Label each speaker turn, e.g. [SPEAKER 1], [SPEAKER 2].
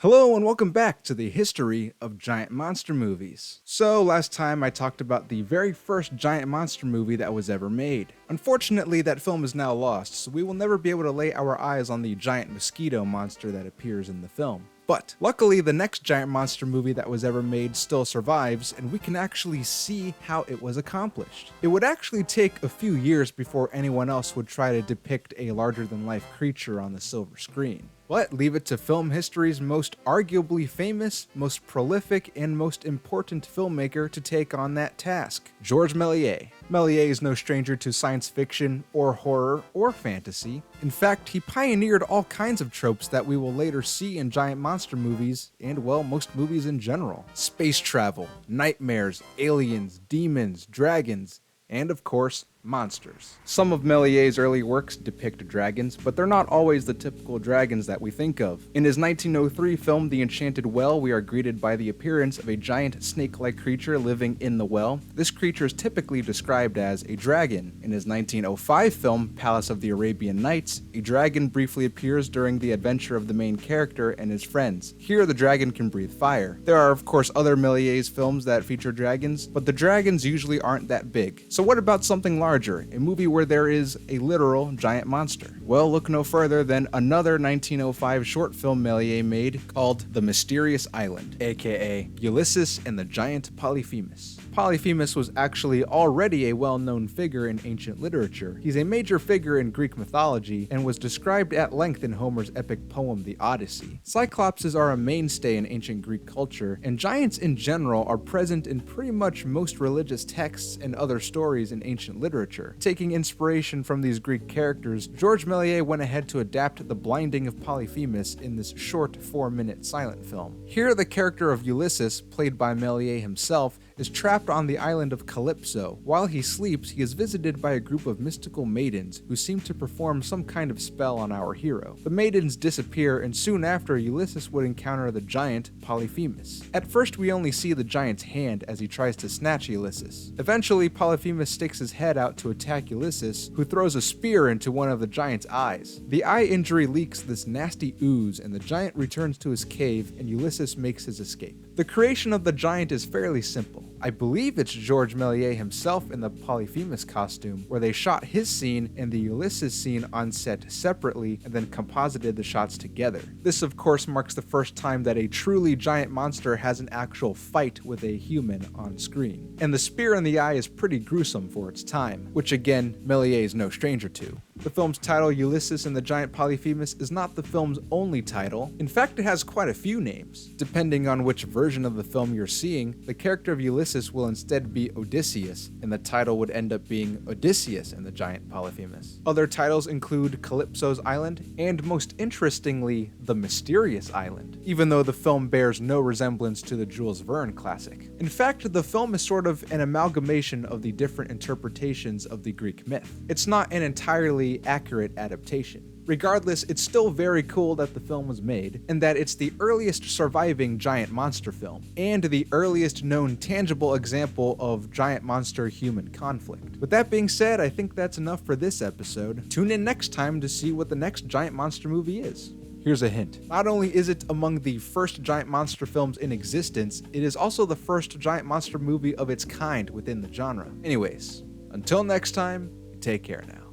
[SPEAKER 1] Hello and welcome back to the history of giant monster movies. So last time I talked about the very first giant monster movie that was ever made. Unfortunately, that film is now lost, so we will never be able to lay our eyes on the giant mosquito monster that appears in the film. But luckily, the next giant monster movie that was ever made still survives, and we can actually see how it was accomplished. It would actually take a few years before anyone else would try to depict a larger-than-life creature on the silver screen. But leave it to film history's most arguably famous, most prolific, and most important filmmaker to take on that task, Georges Méliès. Méliès is no stranger to science fiction, or horror, or fantasy. In fact, he pioneered all kinds of tropes that we will later see in giant monster movies, and well, most movies in general. Space travel, nightmares, aliens, demons, dragons, and of course, monsters. Some of Méliès' early works depict dragons, but they're not always the typical dragons that we think of. In his 1903 film The Enchanted Well, we are greeted by the appearance of a giant snake-like creature living in the well. This creature is typically described as a dragon. In his 1905 film Palace of the Arabian Nights, a dragon briefly appears during the adventure of the main character and his friends. Here, the dragon can breathe fire. There are, of course, other Méliès films that feature dragons, but the dragons usually aren't that big. So what about something larger? A movie where there is a literal giant monster? Well, look no further than another 1905 short film Méliès made called The Mysterious Island, aka Ulysses and the Giant Polyphemus. Polyphemus was actually already a well-known figure in ancient literature. He's a major figure in Greek mythology and was described at length in Homer's epic poem The Odyssey. Cyclopses are a mainstay in ancient Greek culture, and giants in general are present in pretty much most religious texts and other stories in ancient literature. Taking inspiration from these Greek characters, Georges Méliès went ahead to adapt the blinding of Polyphemus in this short 4-minute silent film. Here, the character of Ulysses, played by Méliès himself, is trapped on the island of Calypso. While he sleeps, he is visited by a group of mystical maidens who seem to perform some kind of spell on our hero. The maidens disappear, and soon after, Ulysses would encounter the giant Polyphemus. At first, we only see the giant's hand as he tries to snatch Ulysses. Eventually, Polyphemus sticks his head out to attack Ulysses, who throws a spear into one of the giant's eyes. The eye injury leaks this nasty ooze, and the giant returns to his cave, and Ulysses makes his escape. The creation of the giant is fairly simple. I believe it's Georges Méliès himself in the Polyphemus costume, where they shot his scene and the Ulysses scene on set separately and then composited the shots together. This of course marks the first time that a truly giant monster has an actual fight with a human on screen. And the spear in the eye is pretty gruesome for its time, which again, Méliès is no stranger to. The film's title, Ulysses and the Giant Polyphemus, is not the film's only title. In fact, it has quite a few names. Depending on which version of the film you're seeing, the character of Ulysses will instead be Odysseus, and the title would end up being Odysseus and the Giant Polyphemus. Other titles include Calypso's Island, and most interestingly, The Mysterious Island, even though the film bears no resemblance to the Jules Verne classic. In fact, the film is sort of an amalgamation of the different interpretations of the Greek myth. It's not an entirely accurate adaptation. Regardless, it's still very cool that the film was made, and that it's the earliest surviving giant monster film, and the earliest known tangible example of giant monster-human conflict. With that being said, I think that's enough for this episode. Tune in next time to see what the next giant monster movie is. Here's a hint. Not only is it among the first giant monster films in existence, it is also the first giant monster movie of its kind within the genre. Anyways, until next time, take care now.